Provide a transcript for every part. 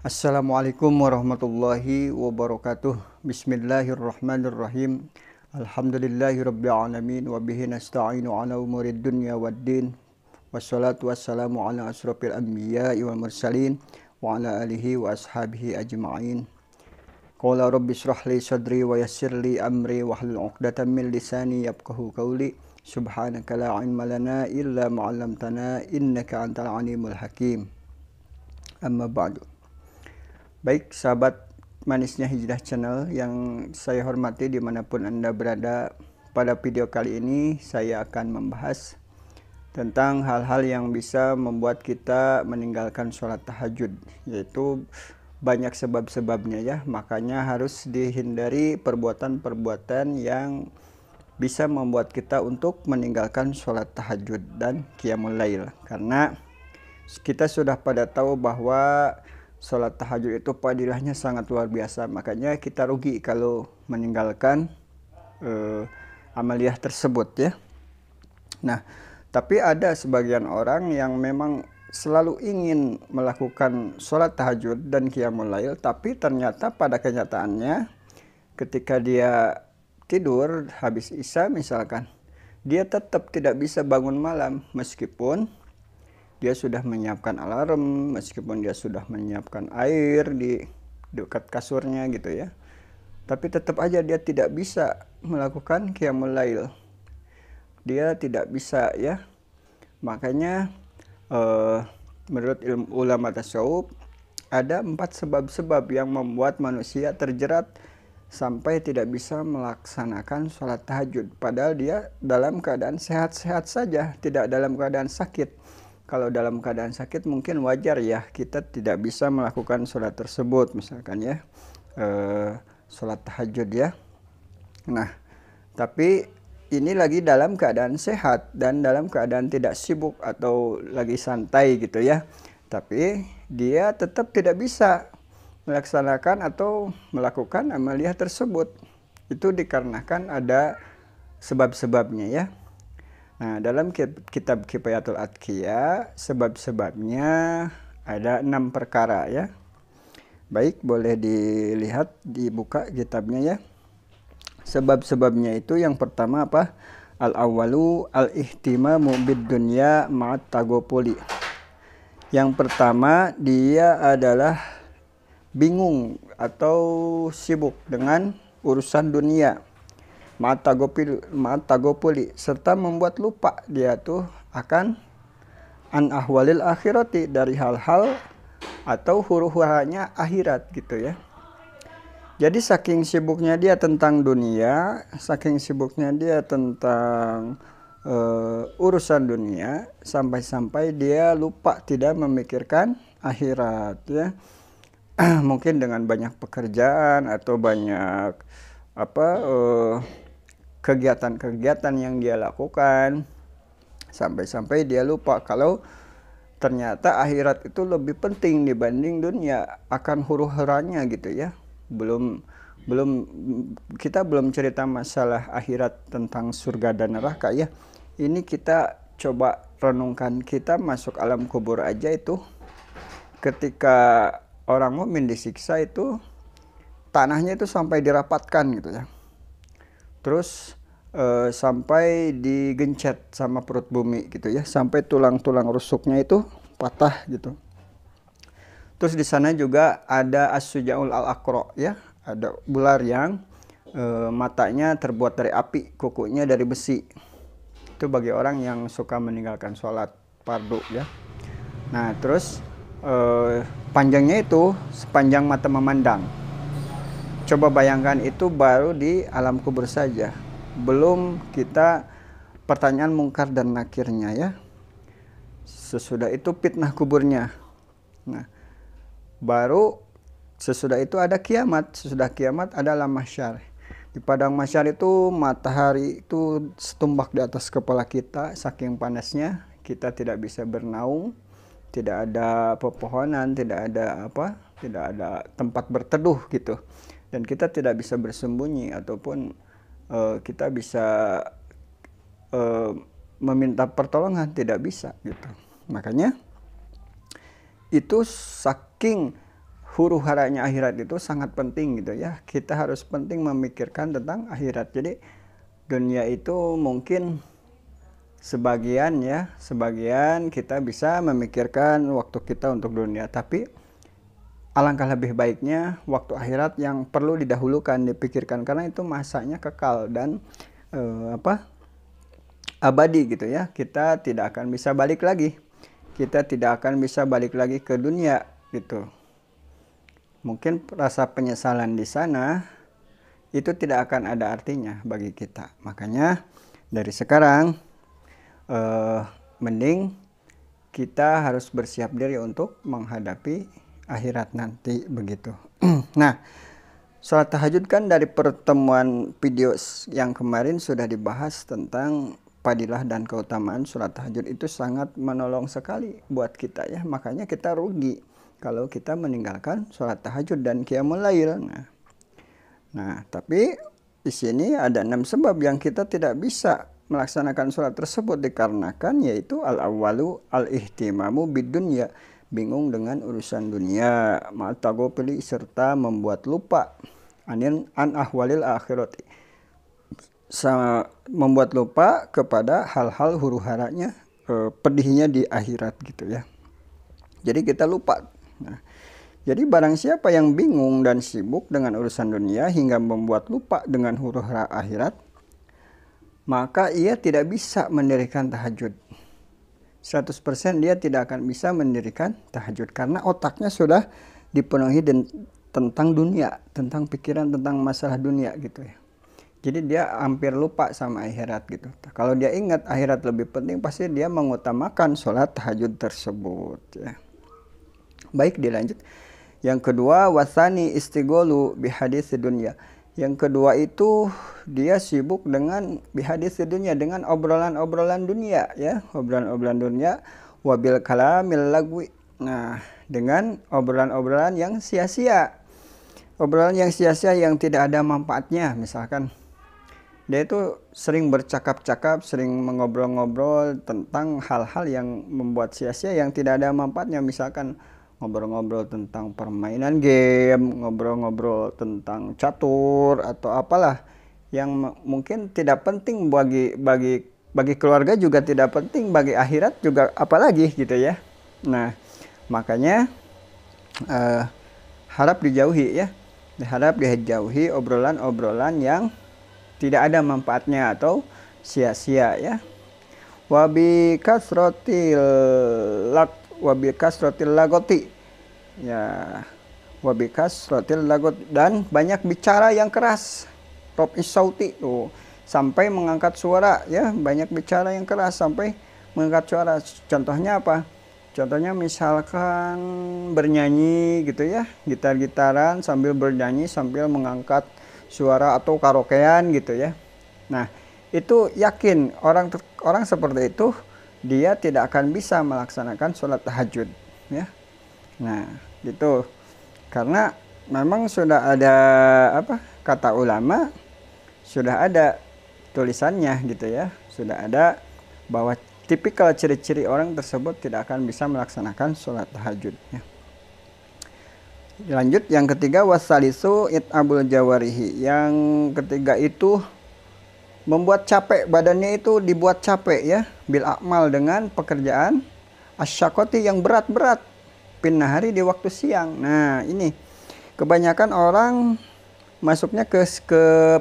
Assalamualaikum warahmatullahi wabarakatuh. Bismillahirrahmanirrahim. Alhamdulillahirabbil alamin wa bihi nasta'inu ala umurid dunya waddin. Wassalatu wassalamu ala asrofil anbiya'i wal mursalin wa ala alihi wa ashabihi ajma'in. Qala rabbi shrah li sadri wa yassir li amri wa hlul 'uqdatam min lisani yafqahu qawli. Subhanaka la 'ilma lana illa ma 'allamtana innaka antal alimul hakim. Amma ba'du. Baik sahabat manisnya Hijrah Channel yang saya hormati dimanapun Anda berada, pada video kali ini saya akan membahas tentang hal-hal yang bisa membuat kita meninggalkan sholat tahajud, yaitu banyak sebab-sebabnya ya, makanya harus dihindari perbuatan-perbuatan yang bisa membuat kita untuk meninggalkan sholat tahajud dan qiyamul lail, karena kita sudah pada tahu bahwa sholat tahajud itu fadilahnya sangat luar biasa, makanya kita rugi kalau meninggalkan amaliyah tersebut ya. Nah, tapi ada sebagian orang yang memang selalu ingin melakukan sholat tahajud dan qiyamul lail, tapi ternyata pada kenyataannya ketika dia tidur habis isya misalkan, dia tetap tidak bisa bangun malam meskipun dia sudah menyiapkan alarm, meskipun dia sudah menyiapkan air di dekat kasurnya gitu ya, tapi tetap aja dia tidak bisa melakukan qiyamul lail, dia tidak bisa ya. Makanya menurut ilmu ulama tasawuf ada 4 sebab-sebab yang membuat manusia terjerat sampai tidak bisa melaksanakan sholat tahajud, padahal dia dalam keadaan sehat-sehat saja, tidak dalam keadaan sakit. Kalau dalam keadaan sakit mungkin wajar ya kita tidak bisa melakukan sholat tersebut, misalkan ya sholat tahajud ya. Nah, tapi ini lagi dalam keadaan sehat dan dalam keadaan tidak sibuk atau lagi santai gitu ya, tapi dia tetap tidak bisa melaksanakan atau melakukan amaliyah tersebut. Itu dikarenakan ada sebab-sebabnya ya. Nah, dalam kitab Kifayatul Adqiya sebab-sebabnya ada 6 perkara ya. Baik, boleh dilihat, dibuka kitabnya ya. Sebab-sebabnya itu yang pertama apa? Al-awwalu al-ihtimamu bid-dunya ma'at tagopuli. Yang pertama dia adalah bingung atau sibuk dengan urusan dunia. Ma'atagopuli, serta membuat lupa dia tuh akan an ahwalil akhirati, dari hal-hal atau huru-haranya akhirat gitu ya. Jadi saking sibuknya dia tentang dunia, saking sibuknya dia tentang urusan dunia, sampai-sampai dia lupa tidak memikirkan akhirat ya. Mungkin dengan banyak pekerjaan atau banyak kegiatan-kegiatan yang dia lakukan, sampai-sampai dia lupa kalau ternyata akhirat itu lebih penting dibanding dunia, akan huru-haranya gitu ya. Kita belum cerita masalah akhirat tentang surga dan neraka ya. Ini kita coba renungkan, kita masuk alam kubur aja itu, ketika orang mukmin disiksa itu tanahnya itu sampai dirapatkan gitu ya, terus sampai digencet sama perut bumi gitu ya, sampai tulang-tulang rusuknya itu patah gitu. Terus di sana juga ada as-sujaul al-aqra ya, ada ular yang matanya terbuat dari api, kukunya dari besi. Itu bagi orang yang suka meninggalkan sholat fardu ya. Nah, terus panjangnya itu sepanjang mata memandang. Coba bayangkan, itu baru di alam kubur saja, belum kita pertanyaan mungkar dan nakirnya ya. Sesudah itu fitnah kuburnya. Nah, baru sesudah itu ada kiamat. Sesudah kiamat adalah mahsyar. Di padang mahsyar itu matahari itu setumbak di atas kepala kita, saking panasnya kita tidak bisa bernaung, tidak ada pepohonan, tidak ada tempat berteduh gitu. Dan kita tidak bisa bersembunyi ataupun kita bisa meminta pertolongan, tidak bisa gitu. Makanya itu saking huru haranya akhirat itu sangat penting gitu ya. Kita harus penting memikirkan tentang akhirat. Jadi dunia itu mungkin sebagian ya, sebagian kita bisa memikirkan waktu kita untuk dunia, tapi alangkah lebih baiknya waktu akhirat yang perlu didahulukan, dipikirkan, karena itu masanya kekal dan abadi gitu ya. Kita tidak akan bisa balik lagi. Kita tidak akan bisa balik lagi ke dunia gitu. Mungkin rasa penyesalan di sana itu tidak akan ada artinya bagi kita. Makanya dari sekarang mending kita harus bersiap diri untuk menghadapi akhirat nanti begitu. Nah, sholat tahajud kan dari pertemuan video yang kemarin sudah dibahas tentang fadilah dan keutamaan sholat tahajud. Itu sangat menolong sekali buat kita ya. Makanya kita rugi kalau kita meninggalkan sholat tahajud dan qiyamul lail. Nah, tapi di sini ada 6 sebab yang kita tidak bisa melaksanakan sholat tersebut dikarenakan, yaitu al-awwalu al-ihtimamu bidunya, bingung dengan urusan dunia, ma'tagopili, serta membuat lupa an ahwalil akhirati, membuat lupa kepada hal-hal huru haranya, pedihnya di akhirat gitu ya. Jadi kita lupa. Nah, jadi barang siapa yang bingung dan sibuk dengan urusan dunia hingga membuat lupa dengan huru hara akhirat, maka ia tidak bisa mendirikan tahajud. 100% dia tidak akan bisa mendirikan tahajud karena otaknya sudah dipenuhi tentang dunia, tentang pikiran tentang masalah dunia gitu ya. Jadi dia hampir lupa sama akhirat gitu. Kalau dia ingat akhirat lebih penting, pasti dia mengutamakan sholat tahajud tersebut ya. Baik, dilanjut. Yang kedua, wasani istigolu bihadis dunia. Yang kedua itu dia sibuk dengan bihadis dunia, dengan obrolan-obrolan dunia ya, obrolan-obrolan dunia, wabil kalamil lagwi. Nah, dengan obrolan-obrolan yang sia-sia. Obrolan yang sia-sia yang tidak ada manfaatnya. Misalkan dia itu sering bercakap-cakap, sering mengobrol-ngobrol tentang hal-hal yang membuat sia-sia, yang tidak ada manfaatnya. Misalkan ngobrol-ngobrol tentang permainan game, ngobrol-ngobrol tentang catur atau apalah yang mungkin tidak penting bagi keluarga, juga tidak penting bagi akhirat juga, apalagi gitu ya. Nah, makanya harap dijauhi ya, harap dijauhi obrolan-obrolan yang tidak ada manfaatnya atau sia-sia ya. Wabi kasrotil lagoti ya, wabikas rotil lagot, dan banyak bicara yang keras, top isauti tuh, sampai mengangkat suara ya, banyak bicara yang keras sampai mengangkat suara. Contohnya apa? Contohnya misalkan bernyanyi gitu ya, gitar-gitaran sambil bernyanyi sambil mengangkat suara, atau karaokean gitu ya. Nah, itu yakin orang seperti itu dia tidak akan bisa melaksanakan sholat tahajud ya. Nah, gitu. Karena memang sudah ada kata ulama, sudah ada tulisannya gitu ya. Sudah ada bahwa tipikal ciri-ciri orang tersebut tidak akan bisa melaksanakan sholat tahajud ya. Lanjut, yang ketiga, wasalisu it'abul jawarihi. Yang ketiga itu membuat capek, badannya itu dibuat capek ya, bil akmal, dengan pekerjaan asyakoti yang berat-berat, pinnahari, di waktu siang. Nah, ini kebanyakan orang masuknya ke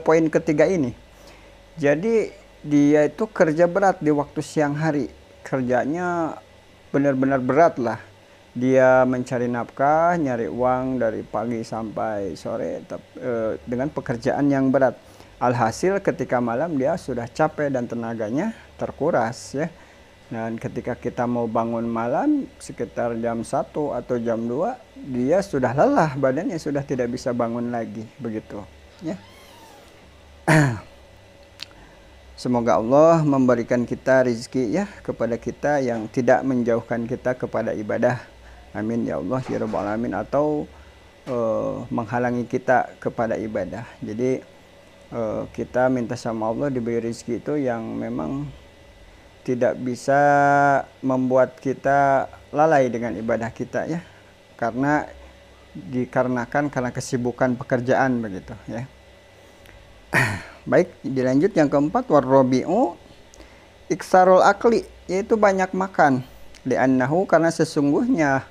poin ketiga ini. Jadi dia itu kerja berat di waktu siang hari, kerjanya benar-benar berat lah. Dia mencari nafkah, nyari uang dari pagi sampai sore dengan pekerjaan yang berat. Alhasil ketika malam dia sudah capek dan tenaganya terkuras ya. Dan ketika kita mau bangun malam sekitar jam 1 atau jam 2, dia sudah lelah, badannya sudah tidak bisa bangun lagi begitu ya. Semoga Allah memberikan kita rezeki ya kepada kita yang tidak menjauhkan kita kepada ibadah. Amin ya Allah ya rabbal alamin. Atau menghalangi kita kepada ibadah. Jadi kita minta sama Allah diberi rezeki itu yang memang tidak bisa membuat kita lalai dengan ibadah kita ya. Karena dikarenakan karena kesibukan pekerjaan begitu ya. Baik, dilanjut yang keempat, warrobi'u iksarul akli, yaitu banyak makan. Li'annahu, karena sesungguhnya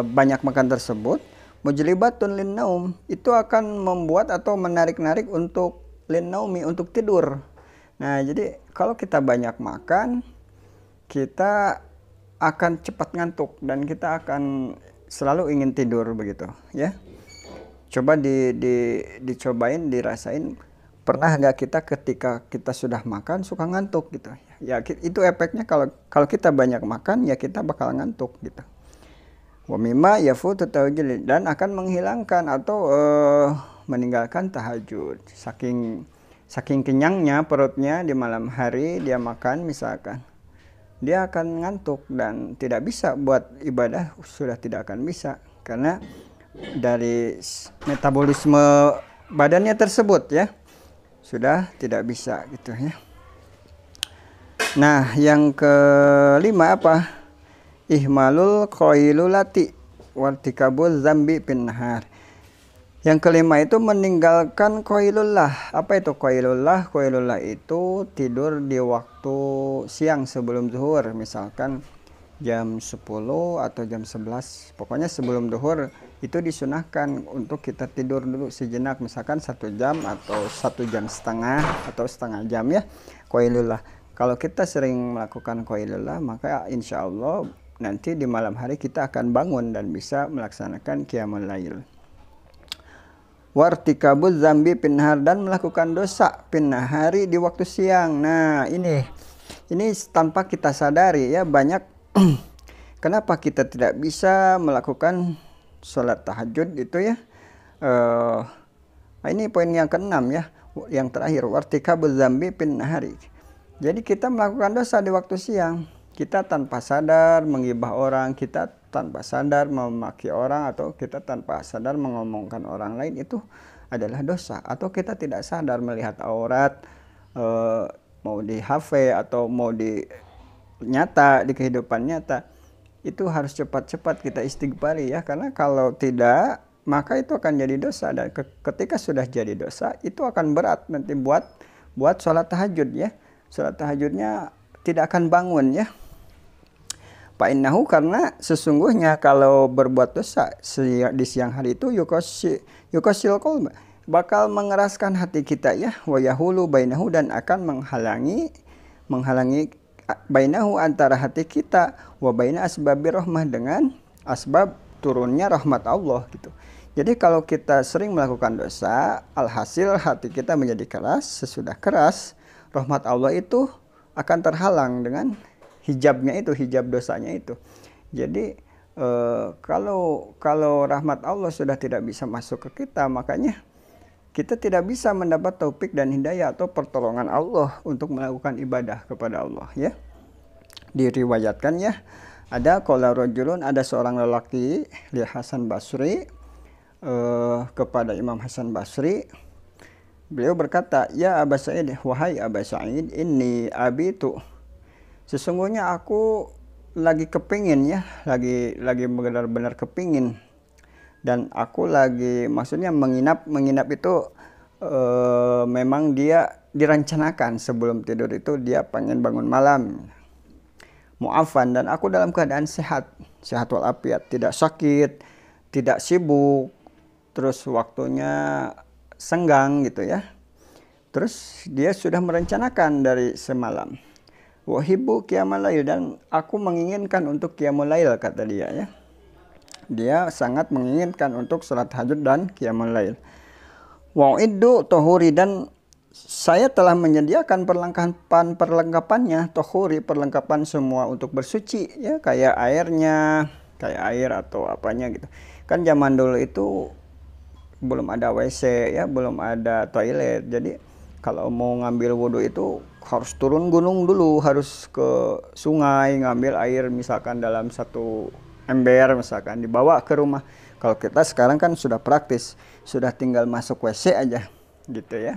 banyak makan tersebut, mujlibatun linnaum, itu akan membuat atau menarik-narik untuk linnaumi, untuk tidur. Nah, jadi kalau kita banyak makan, kita akan cepat ngantuk dan kita akan selalu ingin tidur begitu ya. Coba dicobain, dirasain. Pernah nggak kita ketika kita sudah makan suka ngantuk gitu ya? Itu efeknya kalau kita banyak makan ya kita bakal ngantuk gitu. Wa mimma yafutu tahajjud, dan akan menghilangkan atau meninggalkan tahajud. Saking kenyangnya perutnya di malam hari dia makan misalkan, dia akan ngantuk dan tidak bisa buat ibadah, sudah tidak akan bisa karena dari metabolisme badannya tersebut ya sudah tidak bisa gitu ya. Nah, yang kelima apa? Ihmalul qailulati wartikabul zambi bin nahar. Yang kelima itu meninggalkan qailullah. Apa itu qailullah? Qailullah itu tidur di waktu siang sebelum zuhur, misalkan jam 10 atau jam 11. Pokoknya sebelum zuhur itu disunahkan untuk kita tidur dulu sejenak, misalkan 1 jam atau 1 jam setengah atau setengah jam ya, qailullah. Kalau kita sering melakukan qailullah, maka insya Allah nanti di malam hari kita akan bangun dan bisa melaksanakan qiyamul lail. Wartikabuz zambi pinnahar, dan melakukan dosa pinnahari di waktu siang. Nah, ini tanpa kita sadari ya, banyak kenapa kita tidak bisa melakukan sholat tahajud itu ya. Ini poin yang keenam ya, yang terakhir, wartikabuz zambi pinnahari. Jadi kita melakukan dosa di waktu siang. Kita tanpa sadar menggibah orang, kita tanpa sadar memaki orang, atau kita tanpa sadar mengomongkan orang lain, itu adalah dosa. Atau kita tidak sadar melihat aurat, mau di HP atau mau di nyata, di kehidupan nyata, itu harus cepat-cepat kita istighfari ya, karena kalau tidak maka itu akan jadi dosa, dan ketika sudah jadi dosa itu akan berat nanti buat sholat tahajud ya. Sholat tahajudnya tidak akan bangun ya. Fa'innahu, karena sesungguhnya kalau berbuat dosa di siang hari itu yukosil qalba, bakal mengeraskan hati kita ya, wa yahulu bainahu, dan akan menghalangi bainahu, antara hati kita, wa baina asbabir rahmah, dengan asbab turunnya rahmat Allah gitu. Jadi kalau kita sering melakukan dosa, alhasil hati kita menjadi keras. Sesudah keras, rahmat Allah itu akan terhalang dengan hijabnya itu, hijab dosanya itu. Jadi kalau rahmat Allah sudah tidak bisa masuk ke kita, makanya kita tidak bisa mendapat taufik dan hidayah atau pertolongan Allah untuk melakukan ibadah kepada Allah ya. Diriwayatkan ya, ada qala rajulun, ada seorang lelaki li Hasan Basri, kepada Imam Hasan Basri, beliau berkata, ya Aba Sa'id, wahai Aba Sa'id, inni abitu, sesungguhnya aku lagi kepingin ya, lagi benar-benar kepingin, dan aku lagi, maksudnya menginap itu memang dia direncanakan sebelum tidur itu dia pengen bangun malam, mu'afan, dan aku dalam keadaan sehat walafiat, tidak sakit, tidak sibuk, terus waktunya senggang gitu ya. Terus dia sudah merencanakan dari semalam, wahibu qiyamul lail, dan aku menginginkan untuk qiyamul lail, kata dia ya. Dia sangat menginginkan untuk salat tahajud dan qiyamul lail. Wa'iddu tuhuri, dan saya telah menyediakan perlengkapannya, tuhuri, perlengkapan semua untuk bersuci ya, kayak airnya, kayak air atau apanya gitu. Kan zaman dulu itu belum ada WC ya, belum ada toilet. Jadi kalau mau ngambil wudhu itu harus turun gunung dulu, harus ke sungai ngambil air, misalkan dalam 1 ember misalkan, dibawa ke rumah. Kalau kita sekarang kan sudah praktis, sudah tinggal masuk WC aja gitu ya.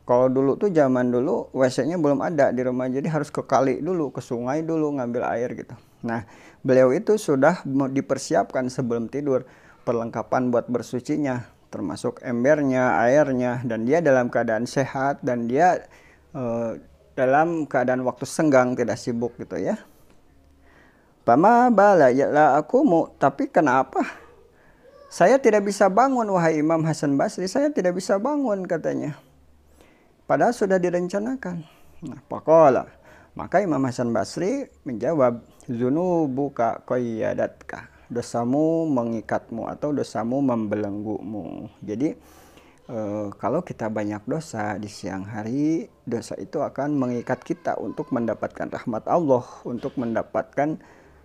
Kalau dulu tuh zaman dulu WC-nya belum ada di rumah, jadi harus ke kali dulu, ke sungai dulu ngambil air gitu. Nah, beliau itu sudah dipersiapkan sebelum tidur. perlengkapan buat bersucinya, termasuk embernya, airnya, dan dia dalam keadaan sehat, dan dia dalam keadaan waktu senggang, tidak sibuk gitu ya. Pama bala ya la akumu, tapi kenapa saya tidak bisa bangun, wahai Imam Hasan Basri, saya tidak bisa bangun katanya. Padahal sudah direncanakan. Nah, faqala, maka Imam Hasan Basri menjawab, zunubuka qayyadatka, dosamu mengikatmu atau dosamu membelenggumu. Jadi kalau kita banyak dosa di siang hari, dosa itu akan mengikat kita untuk mendapatkan rahmat Allah, untuk mendapatkan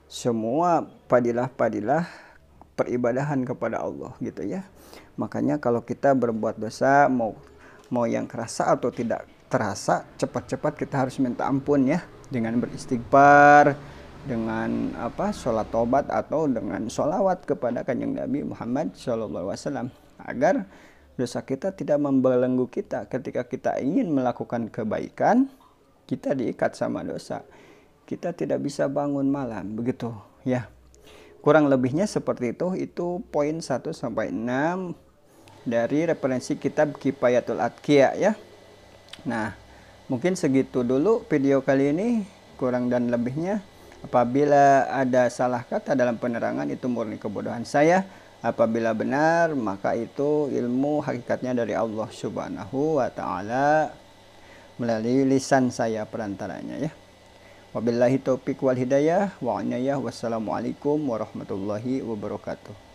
semua padilah-padilah peribadahan kepada Allah gitu ya. Makanya kalau kita berbuat dosa, mau yang kerasa atau tidak terasa, cepat-cepat kita harus minta ampun ya, dengan beristighfar, dengan sholat tobat, atau dengan sholawat kepada kanjeng Nabi Muhammad SAW, agar dosa kita tidak membelenggu kita. Ketika kita ingin melakukan kebaikan, kita diikat sama dosa, kita tidak bisa bangun malam, begitu ya. Kurang lebihnya seperti itu poin 1 sampai 6 dari referensi kitab Kifayatul Atqiya ya. Nah, mungkin segitu dulu video kali ini. Kurang dan lebihnya, apabila ada salah kata dalam penerangan, itu murni kebodohan saya. Apabila benar, maka itu ilmu hakikatnya dari Allah Subhanahu wa Ta'ala melalui lisan saya perantaranya ya. Wabillahi taufiq wal hidayah wa inayah. Wassalamualaikum warahmatullahi wabarakatuh.